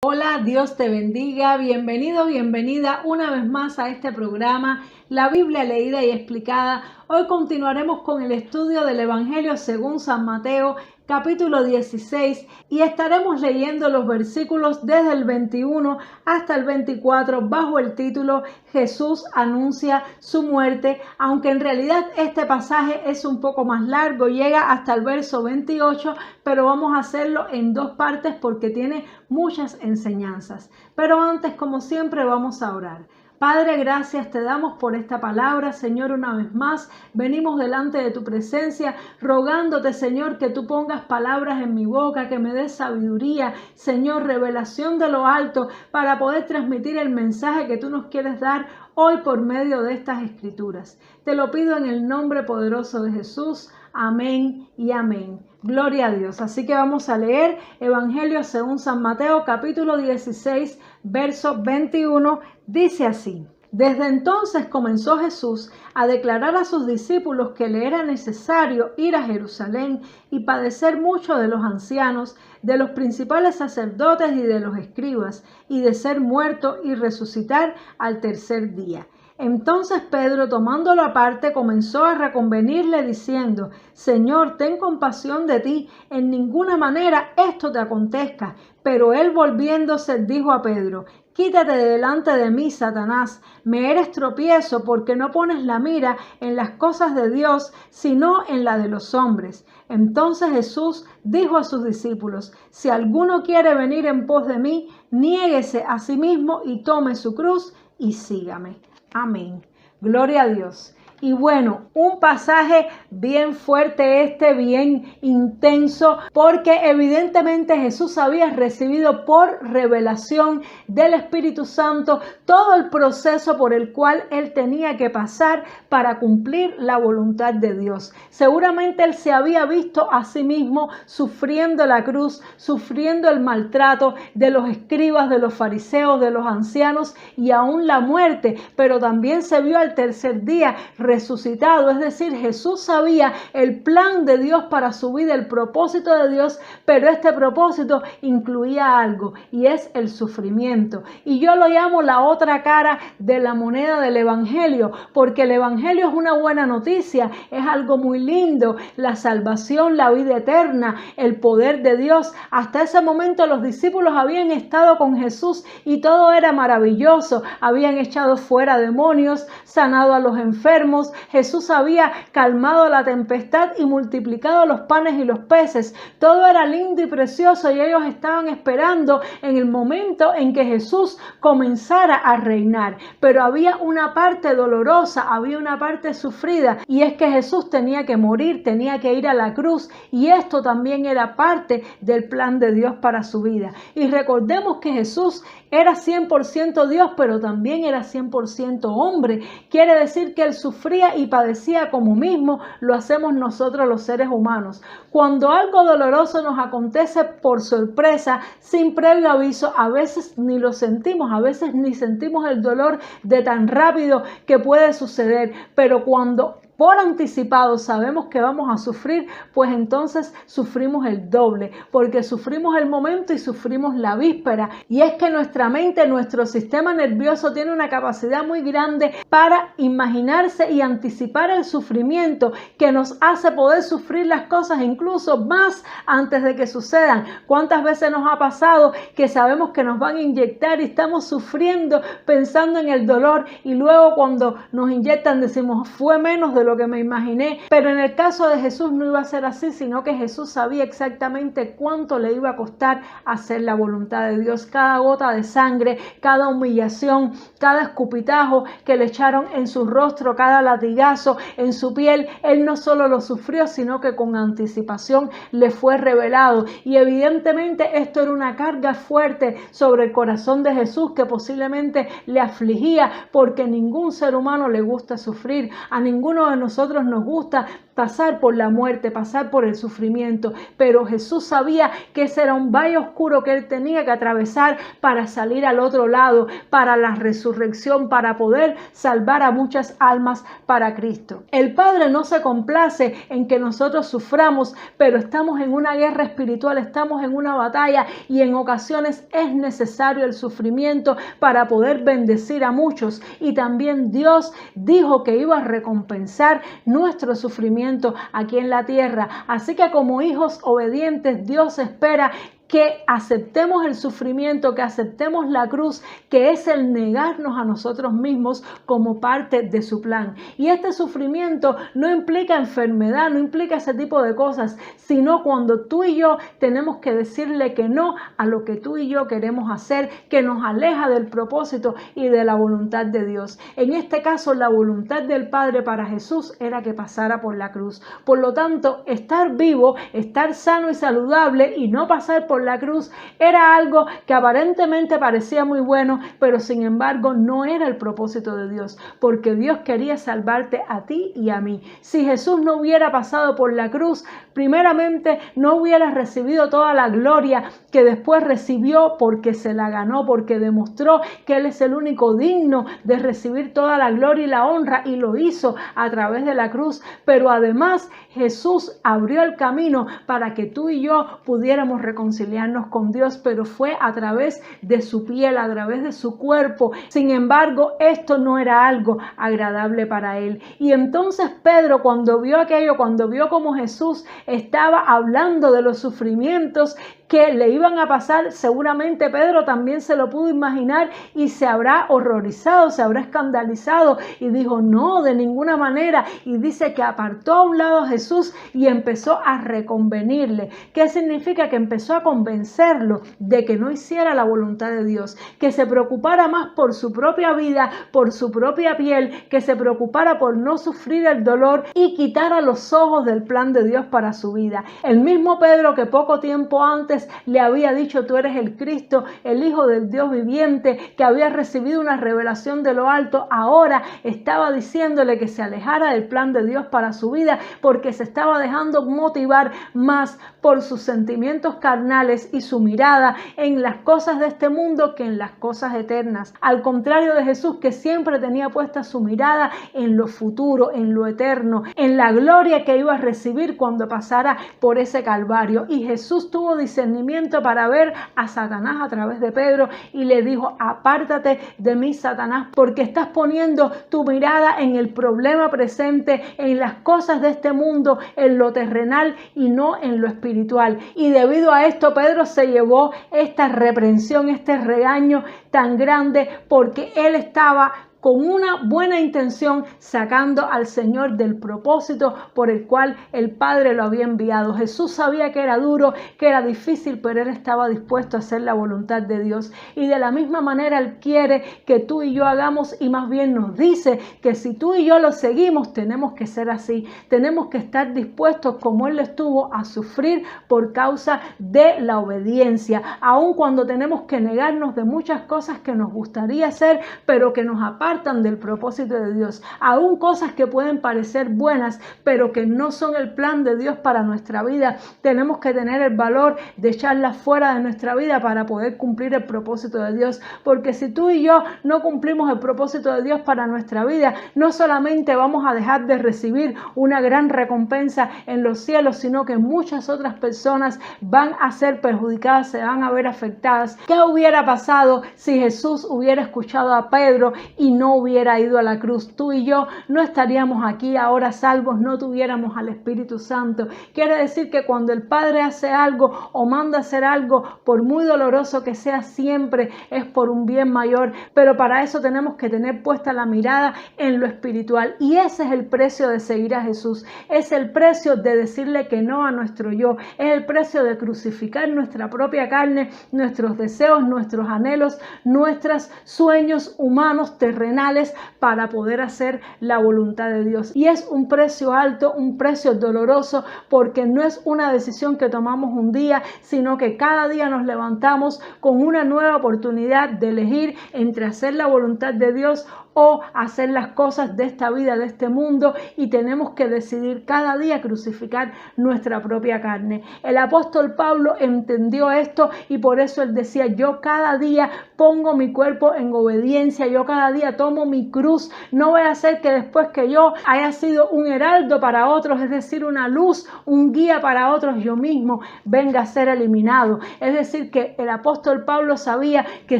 Hola, Dios te bendiga, bienvenido, bienvenida una vez más a este programa, La Biblia leída y explicada. Hoy continuaremos con el estudio del Evangelio según San Mateo, capítulo 16, y estaremos leyendo los versículos desde el 21 hasta el 24 bajo el título Jesús anuncia su muerte, aunque en realidad este pasaje es un poco más largo, llega hasta el verso 28, pero vamos a hacerlo en dos partes porque tiene muchas enseñanzas. Pero antes, como siempre, vamos a orar. Padre, gracias te damos por esta palabra, Señor, una vez más. Venimos delante de tu presencia, rogándote, Señor, que tú pongas palabras en mi boca, que me des sabiduría, Señor, revelación de lo alto, para poder transmitir el mensaje que tú nos quieres dar hoy por medio de estas escrituras. Te lo pido en el nombre poderoso de Jesús. Amén y amén. Gloria a Dios. Así que vamos a leer Evangelio según San Mateo, capítulo 16, verso 21. Dice así: Desde entonces comenzó Jesús a declarar a sus discípulos que le era necesario ir a Jerusalén y padecer mucho de los ancianos, de los principales sacerdotes y de los escribas, y de ser muerto y resucitar al tercer día. Entonces Pedro, tomándolo aparte, comenzó a reconvenirle diciendo: Señor, ten compasión de ti, en ninguna manera esto te acontezca. Pero él, volviéndose, dijo a Pedro: Quítate de delante de mí, Satanás, me eres tropiezo, porque no pones la mira en las cosas de Dios, sino en la de los hombres. Entonces Jesús dijo a sus discípulos: Si alguno quiere venir en pos de mí, niéguese a sí mismo y tome su cruz y sígame. Amén. Gloria a Dios. Y bueno, un pasaje bien fuerte bien intenso, porque evidentemente Jesús había recibido por revelación del Espíritu Santo todo el proceso por el cual él tenía que pasar para cumplir la voluntad de Dios. Seguramente él se había visto a sí mismo sufriendo la cruz, sufriendo el maltrato de los escribas, de los fariseos, de los ancianos y aún la muerte, pero también se vio al tercer día resucitado. Es decir, Jesús sabía el plan de Dios para su vida, el propósito de Dios, pero este propósito incluía algo, y es el sufrimiento. Y yo lo llamo la otra cara de la moneda del Evangelio, porque el Evangelio es una buena noticia, es algo muy lindo, la salvación, la vida eterna, el poder de Dios. Hasta ese momento los discípulos habían estado con Jesús y todo era maravilloso, habían echado fuera demonios, sanado a los enfermos, Jesús había calmado la tempestad y multiplicado los panes y los peces. Todo era lindo y precioso, y ellos estaban esperando en el momento en que Jesús comenzara a reinar. Pero había una parte dolorosa, había una parte sufrida, y es que Jesús tenía que morir, tenía que ir a la cruz, y esto también era parte del plan de Dios para su vida. Y recordemos que Jesús era 100% Dios, pero también era 100% hombre. Quiere decir que él sufría y padecía como mismo lo hacemos nosotros los seres humanos. Cuando algo doloroso nos acontece por sorpresa, sin previo aviso, a veces ni lo sentimos, a veces ni sentimos el dolor de tan rápido que puede suceder, pero cuando por anticipado sabemos que vamos a sufrir, pues entonces sufrimos el doble, porque sufrimos el momento y sufrimos la víspera. Y es que nuestra mente, nuestro sistema nervioso tiene una capacidad muy grande para imaginarse y anticipar el sufrimiento, que nos hace poder sufrir las cosas incluso más antes de que sucedan. ¿Cuántas veces nos ha pasado que sabemos que nos van a inyectar y estamos sufriendo pensando en el dolor, y luego cuando nos inyectan decimos: fue menos de lo que me imaginé? Pero en el caso de Jesús no iba a ser así, sino que Jesús sabía exactamente cuánto le iba a costar hacer la voluntad de Dios. Cada gota de sangre, cada humillación, cada escupitajo que le echaron en su rostro, cada latigazo en su piel, él no solo lo sufrió, sino que con anticipación le fue revelado. Y evidentemente esto era una carga fuerte sobre el corazón de Jesús, que posiblemente le afligía, porque ningún ser humano le gusta sufrir, a ninguno de nosotros nos gusta pasar por la muerte, pasar por el sufrimiento, pero Jesús sabía que ese era un valle oscuro que él tenía que atravesar para salir al otro lado, para la resurrección, para poder salvar a muchas almas para Cristo. El Padre no se complace en que nosotros suframos, pero estamos en una guerra espiritual, estamos en una batalla y en ocasiones es necesario el sufrimiento para poder bendecir a muchos. Y también Dios dijo que iba a recompensar nuestro sufrimiento aquí en la tierra. Así que como hijos obedientes, Dios espera que aceptemos el sufrimiento, que aceptemos la cruz, que es el negarnos a nosotros mismos como parte de su plan. Y este sufrimiento no implica enfermedad, no implica ese tipo de cosas, sino cuando tú y yo tenemos que decirle que no a lo que tú y yo queremos hacer, que nos aleja del propósito y de la voluntad de Dios. En este caso, la voluntad del Padre para Jesús era que pasara por la cruz. Por lo tanto, estar vivo, estar sano y saludable y no pasar por la cruz era algo que aparentemente parecía muy bueno, pero sin embargo no era el propósito de Dios, porque Dios quería salvarte a ti y a mí. Si Jesús no hubiera pasado por la cruz, primeramente no hubiera recibido toda la gloria que después recibió, porque se la ganó, porque demostró que Él es el único digno de recibir toda la gloria y la honra, y lo hizo a través de la cruz. Pero además Jesús abrió el camino para que tú y yo pudiéramos reconciliarnos con Dios, pero fue a través de su piel, a través de su cuerpo. Sin embargo, esto no era algo agradable para él. Y entonces Pedro, cuando vio aquello, cuando vio cómo Jesús estaba hablando de los sufrimientos que le iban a pasar, seguramente Pedro también se lo pudo imaginar y se habrá horrorizado, se habrá escandalizado y dijo: no, de ninguna manera. Y dice que apartó a un lado a Jesús y empezó a reconvenirle. ¿Qué significa? Que empezó a convencerlo de que no hiciera la voluntad de Dios, que se preocupara más por su propia vida, por su propia piel, que se preocupara por no sufrir el dolor y quitara los ojos del plan de Dios para su vida. El mismo Pedro que poco tiempo antes le había dicho: tú eres el Cristo, el Hijo del Dios viviente, que había recibido una revelación de lo alto, ahora estaba diciéndole que se alejara del plan de Dios para su vida, porque se estaba dejando motivar más por sus sentimientos carnales y su mirada en las cosas de este mundo que en las cosas eternas. Al contrario de Jesús, que siempre tenía puesta su mirada en lo futuro, en lo eterno, en la gloria que iba a recibir cuando pasara por ese Calvario. Y Jesús tuvo discernimiento para ver a Satanás a través de Pedro y le dijo: apártate de mí, Satanás, porque estás poniendo tu mirada en el problema presente, en las cosas de este mundo, en lo terrenal y no en lo espiritual. Y debido a esto, Pedro se llevó esta reprensión, este regaño tan grande, porque él estaba con una buena intención, sacando al Señor del propósito por el cual el Padre lo había enviado. Jesús sabía que era duro, que era difícil, pero Él estaba dispuesto a hacer la voluntad de Dios. Y de la misma manera Él quiere que tú y yo hagamos, y más bien nos dice que si tú y yo lo seguimos, tenemos que ser así. Tenemos que estar dispuestos, como Él estuvo, a sufrir por causa de la obediencia, aun cuando tenemos que negarnos de muchas cosas que nos gustaría hacer, pero que nos apartan del propósito de Dios, aún cosas que pueden parecer buenas, pero que no son el plan de Dios para nuestra vida. Tenemos que tener el valor de echarlas fuera de nuestra vida para poder cumplir el propósito de Dios, porque si tú y yo no cumplimos el propósito de Dios para nuestra vida, no solamente vamos a dejar de recibir una gran recompensa en los cielos, sino que muchas otras personas van a ser perjudicadas, se van a ver afectadas. ¿Qué hubiera pasado si Jesús hubiera escuchado a Pedro y no hubiera ido a la cruz? Tú y yo no estaríamos aquí ahora salvos, no tuviéramos al Espíritu Santo. Quiere decir que cuando el Padre hace algo o manda hacer algo, por muy doloroso que sea, siempre es por un bien mayor. Pero para eso tenemos que tener puesta la mirada en lo espiritual, y ese es el precio de seguir a Jesús. Es el precio de decirle que no a nuestro yo. Es el precio de crucificar nuestra propia carne, nuestros deseos, nuestros anhelos, nuestros sueños humanos terrenales, terrenales para poder hacer la voluntad de Dios. Y es un precio alto, un precio doloroso, porque no es una decisión que tomamos un día, sino que cada día nos levantamos con una nueva oportunidad de elegir entre hacer la voluntad de Dios o hacer las cosas de esta vida, de este mundo, y tenemos que decidir cada día crucificar nuestra propia carne. El apóstol Pablo entendió esto y por eso él decía: yo cada día pongo mi cuerpo en obediencia, yo cada día tomo mi cruz. No voy a hacer que después que yo haya sido un heraldo para otros, es decir, una luz, un guía para otros, yo mismo venga a ser eliminado. Es decir, que el apóstol Pablo sabía que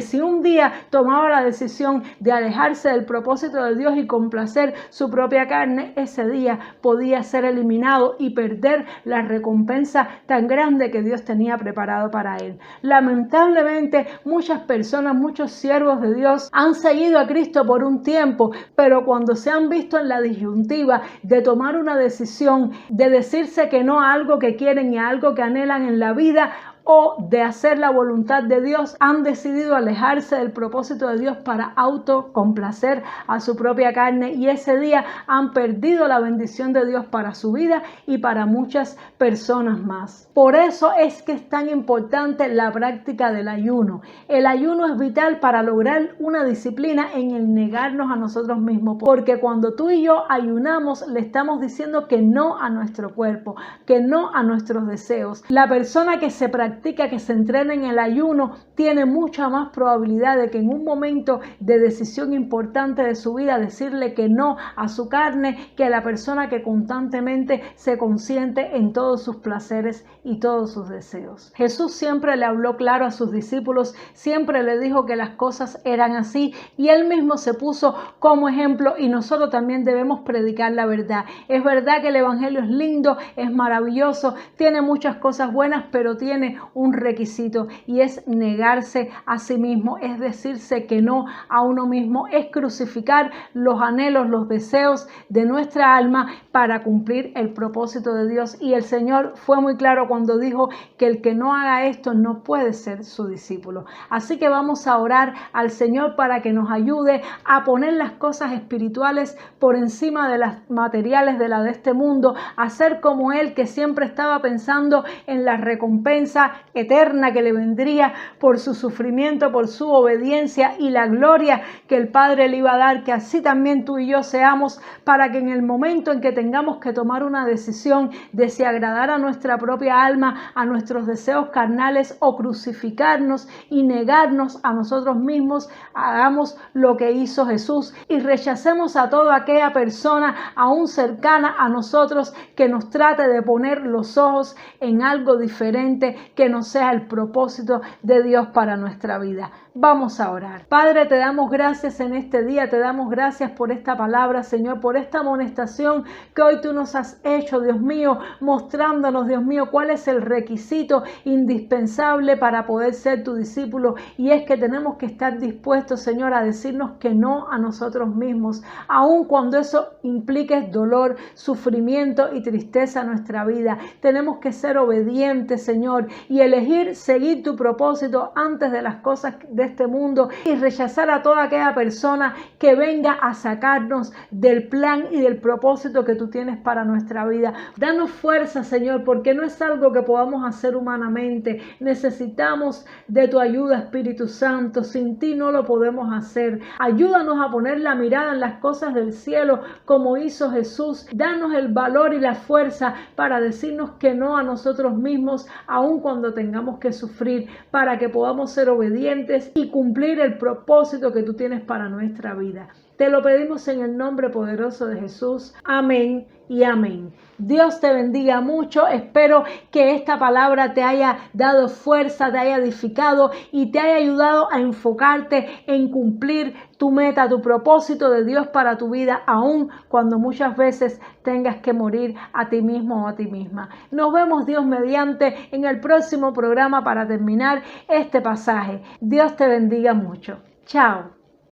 si un día tomaba la decisión de alejarse del propósito de Dios y complacer su propia carne, ese día podía ser eliminado y perder la recompensa tan grande que Dios tenía preparado para él. Lamentablemente, muchas personas, muchos siervos de Dios han seguido a Cristo por un tiempo, pero cuando se han visto en la disyuntiva de tomar una decisión, de decirse que no a algo que quieren y a algo que anhelan en la vida, o de hacer la voluntad de Dios, han decidido alejarse del propósito de Dios para autocomplacer a su propia carne, y ese día han perdido la bendición de Dios para su vida y para muchas personas más. Por eso es que es tan importante la práctica del ayuno. El ayuno es vital para lograr una disciplina en el negarnos a nosotros mismos, porque cuando tú y yo ayunamos, le estamos diciendo que no a nuestro cuerpo, que no a nuestros deseos. La persona que se practica, que se entrena en el ayuno, tiene mucha más probabilidad de que en un momento de decisión importante de su vida decirle que no a su carne, que la persona que constantemente se consiente en todos sus placeres y todos sus deseos. Jesús siempre le habló claro a sus discípulos, siempre le dijo que las cosas eran así, y él mismo se puso como ejemplo, y nosotros también debemos predicar la verdad. Es verdad que el evangelio es lindo, es maravilloso, tiene muchas cosas buenas, pero tiene un requisito, y es negarse a sí mismo, es decirse que no a uno mismo, es crucificar los anhelos, los deseos de nuestra alma para cumplir el propósito de Dios. Y el Señor fue muy claro cuando dijo que el que no haga esto no puede ser su discípulo. Así que vamos a orar al Señor para que nos ayude a poner las cosas espirituales por encima de las materiales de este mundo, a ser como Él, que siempre estaba pensando en la recompensa eterna que le vendría por su sufrimiento, por su obediencia, y la gloria que el Padre le iba a dar. Que así también tú y yo seamos, para que en el momento en que tengamos que tomar una decisión de si agradar a nuestra propia alma, a nuestros deseos carnales, o crucificarnos y negarnos a nosotros mismos, hagamos lo que hizo Jesús y rechacemos a toda aquella persona aún cercana a nosotros que nos trate de poner los ojos en algo diferente que no sea el propósito de Dios para nuestra vida. Vamos a orar. Padre, te damos gracias en este día, te damos gracias por esta palabra, Señor, por esta amonestación que hoy tú nos has hecho, Dios mío, mostrándonos, Dios mío, cuál es el requisito indispensable para poder ser tu discípulo, y es que tenemos que estar dispuestos, Señor, a decirnos que no a nosotros mismos, aun cuando eso implique dolor, sufrimiento y tristeza en nuestra vida. Tenemos que ser obedientes, Señor, y elegir seguir tu propósito antes de las cosas de este mundo, y rechazar a toda aquella persona que venga a sacarnos del plan y del propósito que tú tienes para nuestra vida. Danos fuerza, Señor, porque no es algo que podamos hacer humanamente. Necesitamos de tu ayuda, Espíritu Santo. Sin ti no lo podemos hacer. Ayúdanos a poner la mirada en las cosas del cielo como hizo Jesús. Danos el valor y la fuerza para decirnos que no a nosotros mismos, aun cuando tengamos que sufrir, para que podamos ser obedientes y cumplir el propósito que tú tienes para nuestra vida. Te lo pedimos en el nombre poderoso de Jesús. Amén y amén. Dios te bendiga mucho. Espero que esta palabra te haya dado fuerza, te haya edificado y te haya ayudado a enfocarte en cumplir tu meta, tu propósito de Dios para tu vida, aun cuando muchas veces tengas que morir a ti mismo o a ti misma. Nos vemos, Dios mediante, en el próximo programa para terminar este pasaje. Dios te bendiga mucho. Chao.